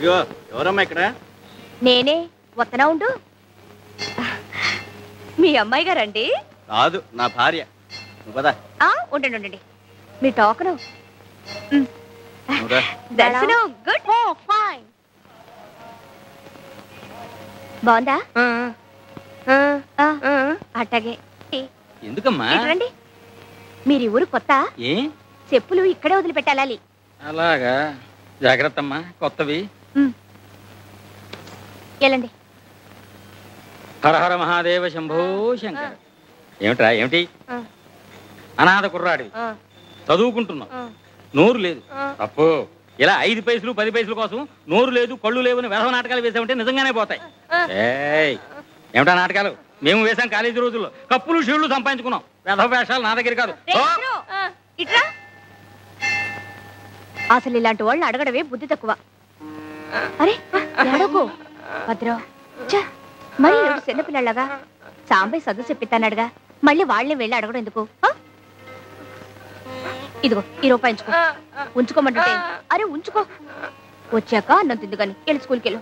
ఇగో ఎవరమ్మా ఇక్కడ? నేనే వత్తనా ఉండు. మీ అమ్మాయి గారండి? కాదు, నా భార్య. నువ్వు కదా? ఉండండి ఉండండి. మీ టోకను. దర్శనం గుడ్. ఫైన్. బాగుందా? అట్టగే. ఎందుకమ్మా? రండి. మీరు ఊరు కొత్త? ఏ చెప్పులు ఇక్కడే వదిలిపెట్టాలి. అలాగా, జాగ్రత్త అమ్మా, కొత్తవి. వెళ్ళండి. హర హర మహాదేవ శంభో శంకర. ఏమిట్రా ఏమిటి? అనాథ కుర్రాడి, చదువుకుంటున్నావు, నోరు లేదు. తప్పు. ఇలా 5 పైసలు 10 పైసల కోసం నోరు లేదు కళ్ళు లేవని వెధవ నాటకాలు వేసామంటే నిజంగానే పోతాయి. ఏమిటా నాటకాలు? మేము వేసాం కాలేజీ రోజుల్లో. కప్పులు షీళ్లు సంపాదించుకున్నాం. వెధవ వేషాలు నా దగ్గర కాదు. అసలు ఇలాంటి వాళ్ళని అడగడమే బుద్ధి తక్కువ. అరే అడగకు భద్రం. మరి చిన్నపిల్లలాగా సాంబయ్య చదువు చెప్పిస్తానడుగా, మళ్ళీ వాళ్ళే వెళ్ళి అడగడం ఎందుకు? ఇదిగో ఈ రూపాయి ఉంచుకో. ఉంచుకోమంటుంటే. అరే ఉంచుకో, వచ్చాక అన్నం తిందు కానీ. వెళ్ళి స్కూల్కి వెళ్ళు.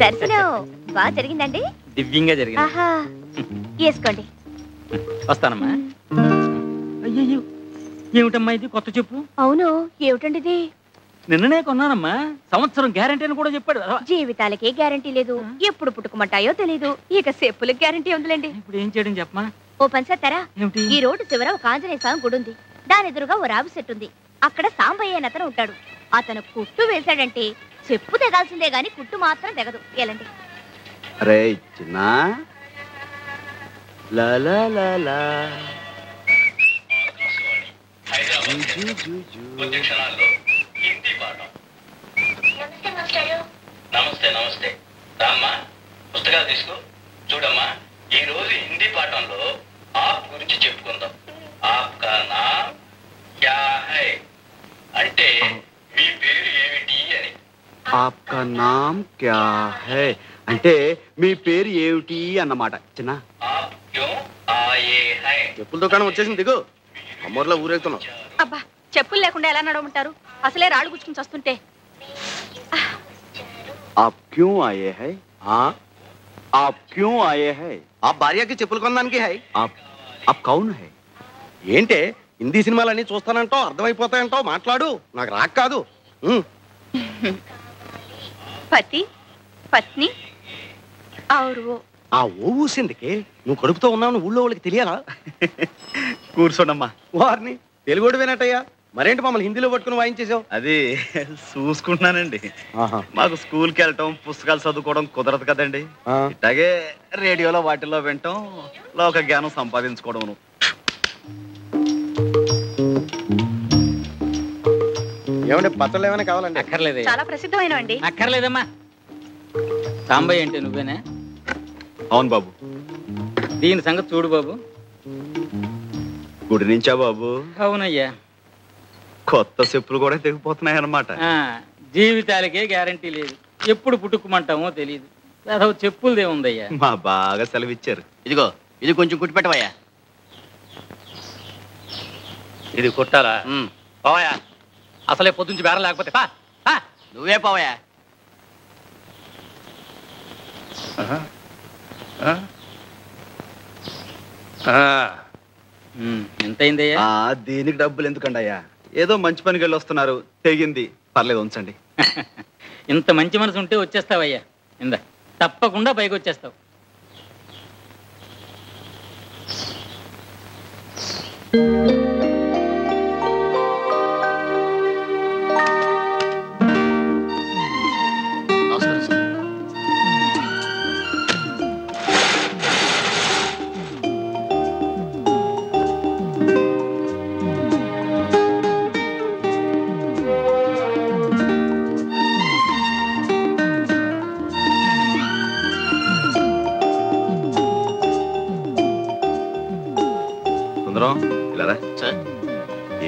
దర్శనం బాగా జరిగిందండి? దివ్యంగా జరిగింది. వేసుకోండి. వస్తానమ్మా. అయ్యో, ఏమిటమ్మా ఇది? కొత్త చెప్పు. అవును, ఏమిటండి ఇది? నిన్ననే కొన్నానమ్మా. సంవత్సరం గ్యారంటీ అని కూడా చెప్పాడు. జీవితాలకే గ్యారంటీ లేదు, ఎప్పుడు పుట్టుకుమంటాయో తెలీదు. ఇక చెప్పులకు గ్యారంటీ ఉందిలేండి. ఇప్పుడు ఏం చేయడం చెప్పమా? ఓ పని చేస్తారా? ఈ రోడ్డు చివర ఒక ఆంజనేయ స్వామి గుడి ఉంది. దాని ఎదురుగా ఓ రావి చెట్టు ఉంది. అక్కడ సాంబయ్య అని అతను ఉంటాడు. అతను కుట్టు వేశాడంటే చెప్పు తెగాల్సిందే గాని కుట్టు మాత్రం తెగదు. ఎలాంటి అరే చిన్న నమస్తే నమస్తే. రామ్మా, పుస్తకాలు తీసుకో. చూడమ్మా, ఈ రోజు హిందీ పాఠంలో ఆప్ గురించి చెప్పుకుందాం. ఆప్ కా నామ్ క్యా హై అంటే మీ పేరు ఏమిటి అని. ఆప్కా నామ్ క్యా హై అంటే మీ పేరు ఏమిటి అన్నమాట. చిన్న ఆప్ క్యూ ఆయే హై. చెప్పుల దుకాణం వచ్చేసింది, దిగు. అమ్మూర్లో ఊరేగుతున్నాం. అబ్బా, చెప్పులు లేకుండా ఎలా నడవమంటారు? అసలే రాళ్ళు గుచ్చుకుని వస్తుంటే. आप क्यों आए हैं? हाँ, आप क्यों आए हैं? आप భార్యకి చెప్పులు కొనడానికి హై. आप कौन है? ఏంటే హిందీ సినిమాలన్నీ చూస్తానంటావు, అర్థమైపోతాయంటావు, మాట్లాడు. నాకు రాక్ కాదు. పతి పత్ని ఆరు. ఆ ఓ ఊసిందికి నువ్వు కడుపుతో ఉన్నావు ఊళ్ళో వాళ్ళకి తెలియాలా? కూర్చోండమ్మా. వారిని తెలుగుడు వినట్టయ్యా. మరేంటి మమ్మల్ని హిందీలో పట్టుకుని వాయించేసావు? అది చూసుకుంటున్నానండి. మాకు స్కూల్కి వెళ్ళటం, పుస్తకాలు చదువుకోవడం కుదరదు కదండి. ఇట్లాగే రేడియోలో వాటిల్లో వినటం, లోక జ్ఞానం సంపాదించుకోవడం. ఏమంటే పత్రాలు ఏమైనా కావాలండి? అక్కర్లేదు. చాలా ప్రసిద్ధమైన అండి. అక్కర్లేదమ్మా. సాంబయ్య అంటే నువ్వేనా? అవును బాబు. దీని సంగతి చూడు బాబు. గుడి నుంచా బాబు? అవునయ్యా. కొత్త చెప్పులు కూడా తెగిపోతున్నాయి అన్నమాట. జీవితాలకే గ్యారంటీ లేదు, ఎప్పుడు పుట్టుకుమంటామో తెలియదు. అసలు చెప్పులదే ఉందయ్యా. మా బాగా సెలవిచ్చారు. ఇదిగో ఇది కొంచెం కుట్టి పెట్టవయ్యా. ఇది కుట్టాలా? పోవయా, అసలే పొద్దుంచి బేరం లేకపోతే నువ్వే పోవయ్యా. ఎంతైందయ్యా? దీనికి డబ్బులు ఎందుకండి అయ్యా? ఏదో మంచి పనికి వెళ్ళి వస్తున్నారు, తెగింది, పర్లేదు ఉంచండి. ఇంత మంచి మనసు ఉంటే వచ్చేస్తావయ్యా. ఇందా, తప్పకుండా పైకి వచ్చేస్తావు.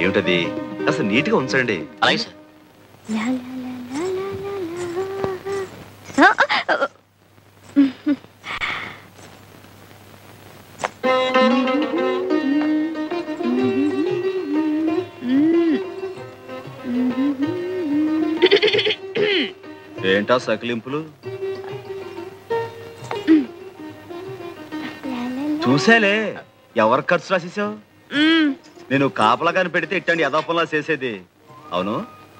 ఏమిటది? అసలు నీట్ గా ఉంచండి. అలాగే సార్. ఏంటా సకిలింపులు? చూసేలే, ఎవరు ఖర్చు రాసేసావు? నేను కాపలాగాని పెడితే ఇట్టండి యథాపంలా చేసేది. అవును,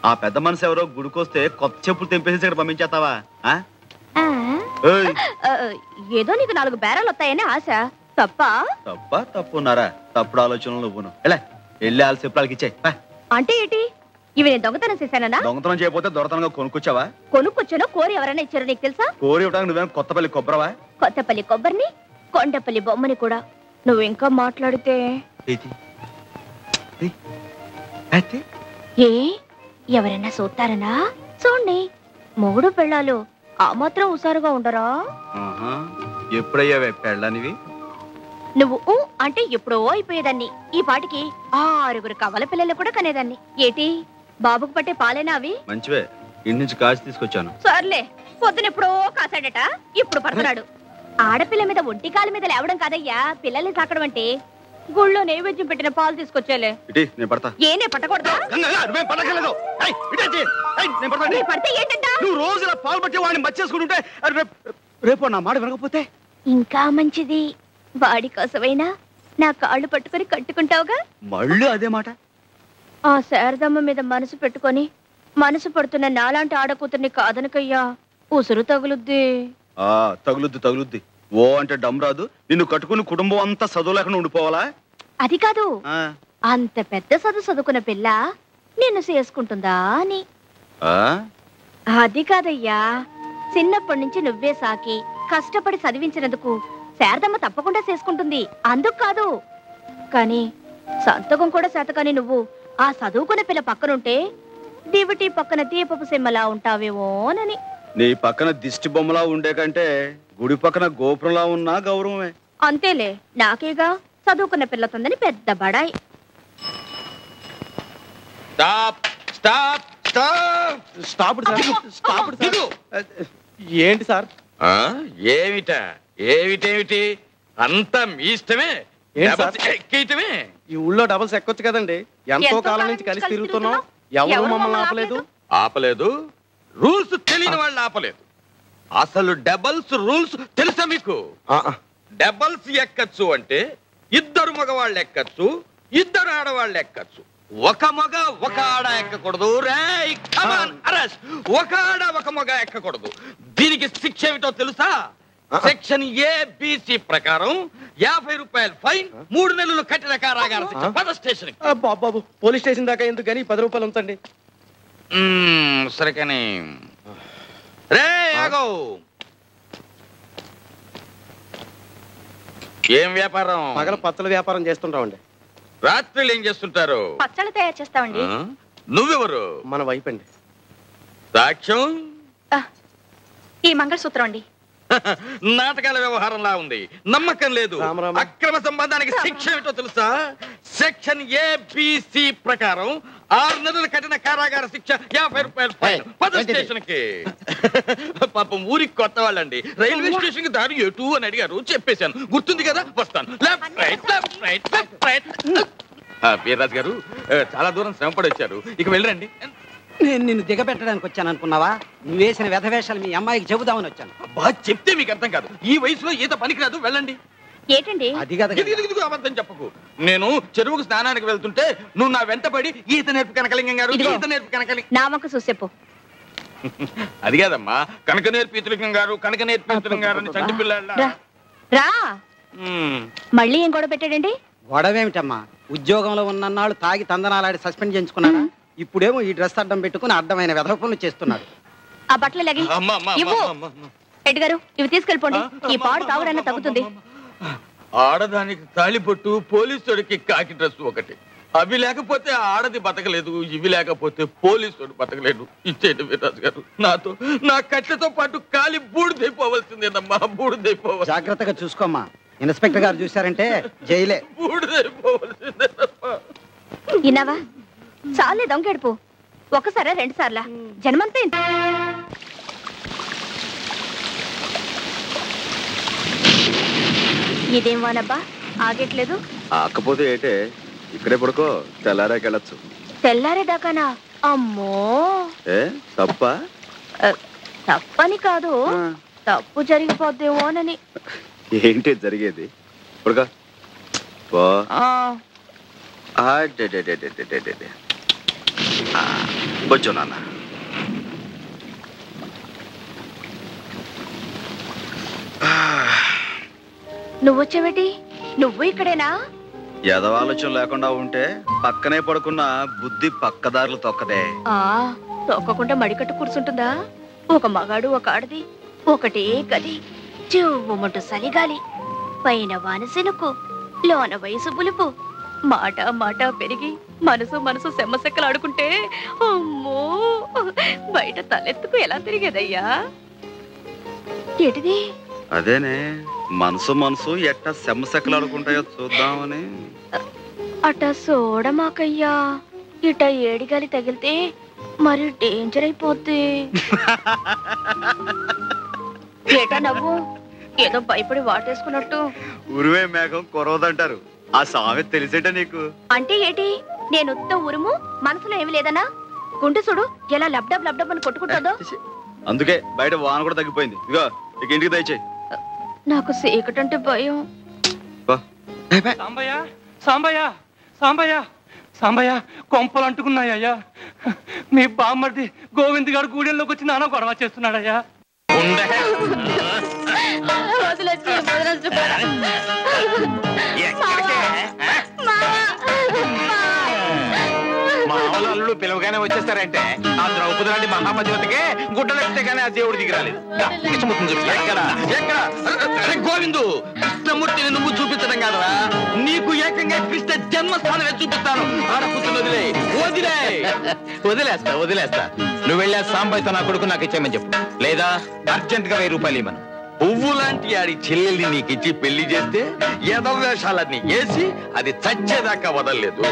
ఆ పెద్ద మనసు ఎవరో గుడికొస్తే కొత్త చెప్పులు తెంపేసి ఇక్కడ పంపించేస్తావా? ఏదో నీకు 4 బేరాలు వస్తాయని ఆశ. తప్పున్నారా? తప్పుడు ఆలోచనలు నువ్వును. ఎలా వెళ్ళి వాళ్ళ చెప్పులకి ఇచ్చాయి. అంటే ఏంటి? ఇవి నేను దొంగతనం చేశానా? దొంగతనం చేయకపోతే దొరతనంగా కొనుక్కొచ్చావా? కొనుక్కొచ్చానో కోరి ఎవరైనా ఇచ్చారో నీకు తెలుసా? కోరి ఇవ్వడానికి నువ్వేం కొత్తపల్లి కొబ్బరవా? కొత్తపల్లి కొబ్బరిని, కొండపల్లి బొమ్మని కూడా. నువ్వు ఇంకా మాట్లాడితే ఏ ఎవరైనా చూస్తారనా? చూడండి, మొగుడు పెళ్ళాలు ఆ మాత్రం హుషారుగా ఉండరా? ఎప్పుడయ్యావే పెళ్ళనివి? నువ్వు అంటే ఎప్పుడో అయిపోయేదాన్ని. ఈ పాటికి 6 కవల పిల్లలు కూడా కనేదాన్ని. ఏటి బాబుకు పట్టే పాలేనా అవి? మంచివే, ఇంటి నుంచి కాచి తీసుకొచ్చాను. సర్లే, పొద్దునెప్పుడో కాసాడట, ఇప్పుడు పడుతున్నాడు. ఆడపిల్ల మీద ఒంటి కాలు మీద లేవడం కాదయ్యా పిల్లల్ని సాకడం అంటే. గుళ్ళో నైవేద్యం పెట్టిన పాలు తీసుకొచ్చేలే. ఏనే పట్టకూడదా? పడితే ఏంటంట? నువ్వు రోజు పాలు పట్టి వాడిని మర్చేసుకుంటుంటే రేపు నా మాట వినకపోతే ఇంకా మంచిది. వాడి కోసమైనా నా కాళ్ళు పట్టుకుని కట్టుకుంటావుగా. మళ్ళీ అదే మాట. ఆ శారదమ్మ మీద మనసు పెట్టుకొని మనసు పడుతున్న నాలాంటి ఆడకూతుర్ని కాదనకయ్యా, ఉసురు తగులుద్ది. తగులుద్ది. ఓ అంటే డమ్ రాదు. నిన్ను కట్టుకుని కుటుంబం అంతా చదువు లేకుండా ఉండిపోవాలా? అది కాదు, అంత పెద్ద చదువుకున్న పిల్ల నిన్ను చేసుకుంటుందా అని. అది కాదయ్యా, చిన్నప్పటి నుంచి నువ్వే సాకి కష్టపడి చదివించినందుకు శారదమ్మ తప్పకుండా చేసుకుంటుంది. అందుకు కాదు, కానీ సంతకం కూడా శాతకాని నువ్వు ఆ చదువుకున్న పిల్ల పక్కనుంటే దివిటి పక్కన దీపపు సిమ్మలా ఉంటావేమోనని. నీ పక్కన దిష్టి బొమ్మలా ఉండే కంటే గుడి పక్కన గోపురంలా ఉన్నా గౌరవమే. అంతేలే, నాకేగా చదువుకున్న పిల్లతుందని పెద్ద బడాయి. ఏంటి సార్? ఏమిటి అంతా మీ ఇష్టమే. ఎక్కేయటమే. ఈ ఊళ్ళో డబల్స్ ఎక్కొచ్చు కదండి. ఎంతో కాలం నుంచి కలిసి తిరుగుతున్నాం, ఎవరు మమ్మల్ని ఆపలేదు. రూల్స్ తెలియని వాళ్ళు ఆపలేదు. అసలు డబల్స్ రూల్స్ తెలుసా మీకు? డబల్స్ ఎక్కచ్చు అంటే 2 మగవాళ్ళు ఎక్కచ్చు, 2 ఆడవాళ్ళు ఎక్కచ్చు. ఒక మగ ఒక ఆడ ఎక్కకూడదు. ఒక ఆడ ఒక మగ ఎక్కకూడదు. దీనికి శిక్ష ఏమిటో తెలుసా? సెక్షన్ ఏబిసి ప్రకారం 50 రూపాయలు ఫైన్, 3 నెలలు కఠిన కారాగార శిక్ష. పద స్టేషన్. బాబు, పోలీస్ స్టేషన్ దాకా ఎందుకు కానీ 10 రూపాయలు ఉంచండి. సరే కానీ రే ఆగో. ఏం వ్యాపారం? పగల పచ్చల వ్యాపారం చేస్తుంటామండి. రాత్రులు ఏం చేస్తుంటారు? పచ్చళ్ళు తయారు చేస్తామండి. నువ్వెవరు? మన వైఫ్ అండి. సాక్ష్యం? ఈ మంగళసూత్రం అండి. నాటకాల వ్యవహారంలా ఉంది, నమ్మకం లేదు. అక్రమ సంబంధానికి శిక్ష ఏమిటో తెలుసా? సెక్షన్ ఏబిసి ప్రకారం 6 నెలల కఠిన కారాగార శిక్ష, 50 రూపాయలు ఫైన్. పద స్టేషన్ కి. పాపం ఊరికి కొత్త వాళ్ళండి. రైల్వే స్టేషన్ కి దారి ఎటు అని అడిగారు, చెప్పేశాను. గుర్తుంది కదా? వస్తాను. Left right. వీర్రాజు గారు చాలా దూరం శ్రమపడి వచ్చారు, ఇక వెళ్ళండి. నేను నిన్ను దిగబెట్టడానికి వచ్చాను అనుకున్నావా? నువ్వు వేసిన వ్యధవేషాలు మీ అమ్మాయికి చెబుదామని వచ్చాను. చెప్తే మీకు అర్థం కాదు. ఈ వయసులో ఈత పనికిరాదు, వెళ్ళండి. ఏంటండి అది కదా? అబద్ధం చెప్పకు. నేను చెరువుకు స్నానానికి వెళ్తుంటే నువ్వు నా వెంటపడి ఈత నేర్పు కనకలింగం గారు, ఈత నేర్పు కనకలింగం. నా వంక చూసేపు. అది కాదమ్మా, కనక నేర్పు ఈతలింగం గారు, కనక నేర్పు ఈతలింగం గారు అని చంటి పిల్ల. రా, మళ్ళీ ఏం గొడవ పెట్టాడండి? గొడవేమిటమ్మా, ఉద్యోగంలో ఉన్నన్నాళ్ళు తాగి తందనాలాడి సస్పెండ్ చేయించుకున్నాడా? ఇప్పుడేమో ఈ డ్రెస్ అడ్డం పెట్టుకుని అడ్డమైన వెధవ పనులు చేస్తున్నాడు. ఆ బట్టలు లాగి హెడ్ గారు, ఇవి తీసుకెళ్ళిపోండి. ఈ పాడు తాగుడన్నా తగ్గుతుంది. ఆడదానికి తాళిబొట్టు, పోలీసుడికి కాకి డ్రెస్ ఒకటి. అవి లేకపోతే ఆడది బతకలేదు, ఇవి లేకపోతే పోలీసుడు బతకలేదు. ఇచ్చేది వీర్రాజు గారు, నాతో నా కట్లతో పాటు కాలి బూడిదైపోవలసిందేనమ్మా, బూడిదైపోవాలి. జాగ్రత్తగా చూసుకోమ్మా, ఇన్స్పెక్టర్ గారు చూశారంటే జైలే. బూడిదైపోవలసిందేనమ్మా. విన్నావా? చాలే దొంగెడుపు. ఒకసారా 2 సార్లా? జన్మంతా ఇంత. ఇదేం వానబ్బా ఆగట్లేదు. ఆకపోతే ఏటే, ఇక్కడే పడుకో, తెల్లారాకెళ్ళచ్చు. తెల్లారేదాకానా? అమ్మో, ఏ తప్ప? తప్పని కాదు, తప్పు జరిగిపోద్దేమోనని. ఏంటి జరిగేది? పడుకో. కూర్చో నాన్న. నువ్వొచ్చావేటి? నువ్వు ఇక్కడేనా? ఎదవాలోచన లేకుండా ఉంటే పక్కనే పడుకున్న బుద్ధి పక్కదారులు తొక్కదే. తొక్కకుండా మడికట్టు కూర్చుంటుందా? ఒక మగాడు ఒక ఆడది ఒకటే గది, చెవుమంటూ సలిగాలి, పైన వానసెనుకు, లోన వయసు పులుపు, మాట మాట పెరిగి మనసు మనసు సెమ్మసెక్కలు ఆడుకుంటే అమ్మో బయట తలెత్తుకు ఎలా తిరిగేదయ్యా? ఏటిది? అదేనే, మనసు మనసు ఎట్టా సెమ్మసెక్కలు ఆడుకుంటాయో చూద్దామని. అట చూడమాకయ్యా, ఇట ఏడిగాలి తగిలితే మరి డేంజర్ అయిపోద్ది. ఏటా నవ్వు? ఏదో భయపడి వాటేసుకున్నట్టు. ఉరువే మేఘం కొరవదంటారు, ఆ సామెత తెలిసేట నీకు? అంటే ఏటి? నేను ఉత్త ఉరుము, మనసులో ఏమి లేదనా? గుండు చూడు ఎలా లబ్డబ్ లబ్డబ్ అని కొట్టుకుంటుందో. అందుకే బయట వాన కూడా తగ్గిపోయింది. ఇగో ఇక ఇంటికి దయచేయి. నాకు చీకటంటే భయం. సాంబయ్య సాంబయ్య సాంబయ్య సాంబయ్య, కొంపలు అంటుకున్నాయ్యా. మీ బామ్మర్ది గోవింద్ గారు గూడెంలోకి వచ్చి నాన్న గొడవ చేస్తున్నాడయ్యా. మామూలు అల్లుడు పిలవగానే వచ్చేస్తారంటే ఆ ద్రౌపది లాంటి మహాపతివతికే గుడ్డలెప్తే గానీ ఆ దేవుడు దిగిరాలేదు. గోవిందు, కృష్ణమూర్తిని నువ్వు చూపించడం కాదరా, నీకు ఏకంగా కృష్ణ జన్మస్థానమే చూపిస్తాను. ఆడపుత్రులు వదిలే వదిలే. వదిలేస్తా. నువ్వు వెళ్ళా సాంబయ్యతో నా కొడుకు నాకు ఇచ్చేయమని చెప్పు, లేదా అర్జెంట్ గా 1000 రూపాయలు ఇవ్వను. పువ్వు లాంటి ఆడి చెల్లెల్ని నీకిచ్చి పెళ్లి చేస్తే యదవేషాలన్నీ వేసి అది చచ్చేదాకా వదలలేదు.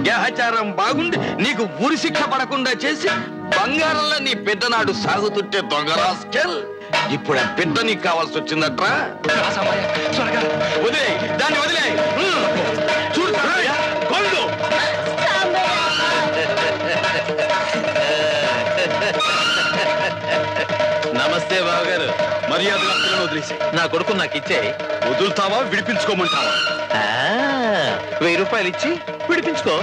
గ్రహచారం బాగుండి నీకు ఉరి శిక్ష పడకుండా చేసి బంగారంలో నీ పెద్దనాడు సాగుతుంటే దొంగరాస్కెల్, ఇప్పుడు ఆ పెద్ద నీకు కావాల్సి వచ్చిందట్రా. వదిలే దాన్ని, వదిలే. చూడు గోవిందు, నమస్తే బావగారు. మర్యాదగా పిల్లలు వదిలేసి నా కొడుకు నాకు ఇచ్చే. వదులుతావా విడిపించుకోమంటావా? 1000 రూపాయలు ఇచ్చి విడిపించుకో.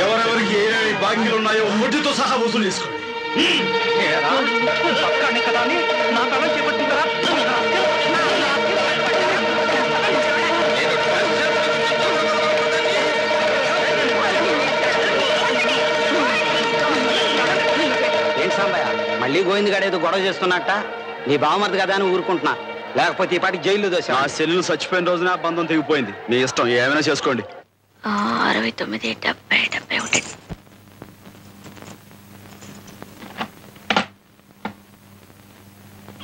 ఎవరెవరికి ఏ బాకీలు ఉన్నాయో వడ్డీతో సహా వసూలు చేసుకోండి. కదా అని నా తల చేపట్టిందరా? ఏంటి సాంబయ్య, మళ్ళీ గోవింద్ గారు ఏదో గొడవ చేస్తున్నట్ట? నీ బావమరిది కదా అని ఊరుకుంటున్నా, లేకపోతే ఈ పాటికి జైల్లో దోశ. ఆ సెల్లు చచ్చిపోయిన రోజున ఆ బంధం తెగిపోయింది. మీ ఇష్టం, ఏమైనా చేసుకోండి. 69, 70, 71.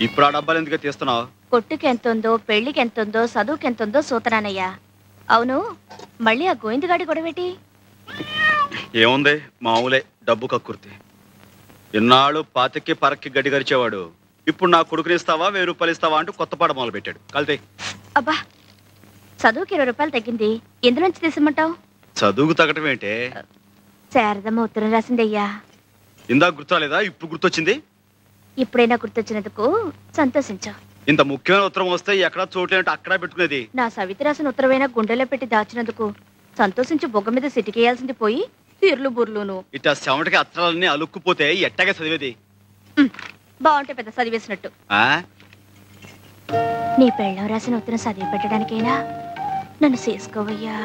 ఇప్పుడు ఆ డబ్బాలు ఎందుకు తీస్తున్నావు? కొట్టుకి ఎంతుందో, పెళ్లికి ఎంతుందో, చదువుకి ఎంతుందో సూతరానయ్యా. అవును, మళ్ళీ ఆ గోవిందగాడి గొడవేటి? ఏముంది, మామూలే, డబ్బు కక్కుర్తి. ఇన్నాళ్ళు పాతికి పరక్కి గడ్డి గరిచేవాడు ఇప్పుడు నా కొడుకుని ఇస్తావా 1000 రూపాయలు ఇస్తావా అంటూ కొత్త పాట మొదలు పెట్టాడు. కలితే అబ్బా, చదువుకి 20 రూపాయలు తగ్గింది, ఎందులోంచి తీసమంటావు? చదువుకు తగ్గటం ఏంటే? శారదమ్మ ఉత్తరం రాసిందయ్యా. ఇందాక గుర్తురాలేదా? ఇప్పుడు గుర్తొచ్చింది. ఇప్పుడైనా గుర్తొచ్చినందుకు సంతోషించా. ఇంత ముఖ్యమైన ఉత్తరం వస్తే ఎక్కడా చోట్లేంటే అక్కడ పెట్టుకునేది. నా సవితి రాసిన ఉత్తరమైనా గుండెలో పెట్టి దాచినందుకు సంతోషించి బొగ్గ మీద సిటికేయాల్సింది పోయి తీర్లు బుర్లును. ఇట్లా చెమటకి అత్తరాలన్నీ అలుక్కుపోతే ఎట్టగా చదివేది? బాగుంటే పెద్ద చదివేసినట్టు. నీ పెళ్ళం రాసిన ఉత్తరం చదివి పెట్టడానికైనా నన్ను చేసుకోవయ్యా.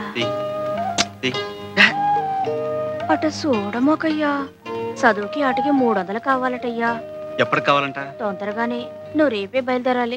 అట చూడమోకయ్యా, చదువుకి ఆటకి 300 కావాలటయ్యా. ఎప్పటికి కావాలంట? తొందరగానే. నువ్వు రేపే బయలుదేరాలి.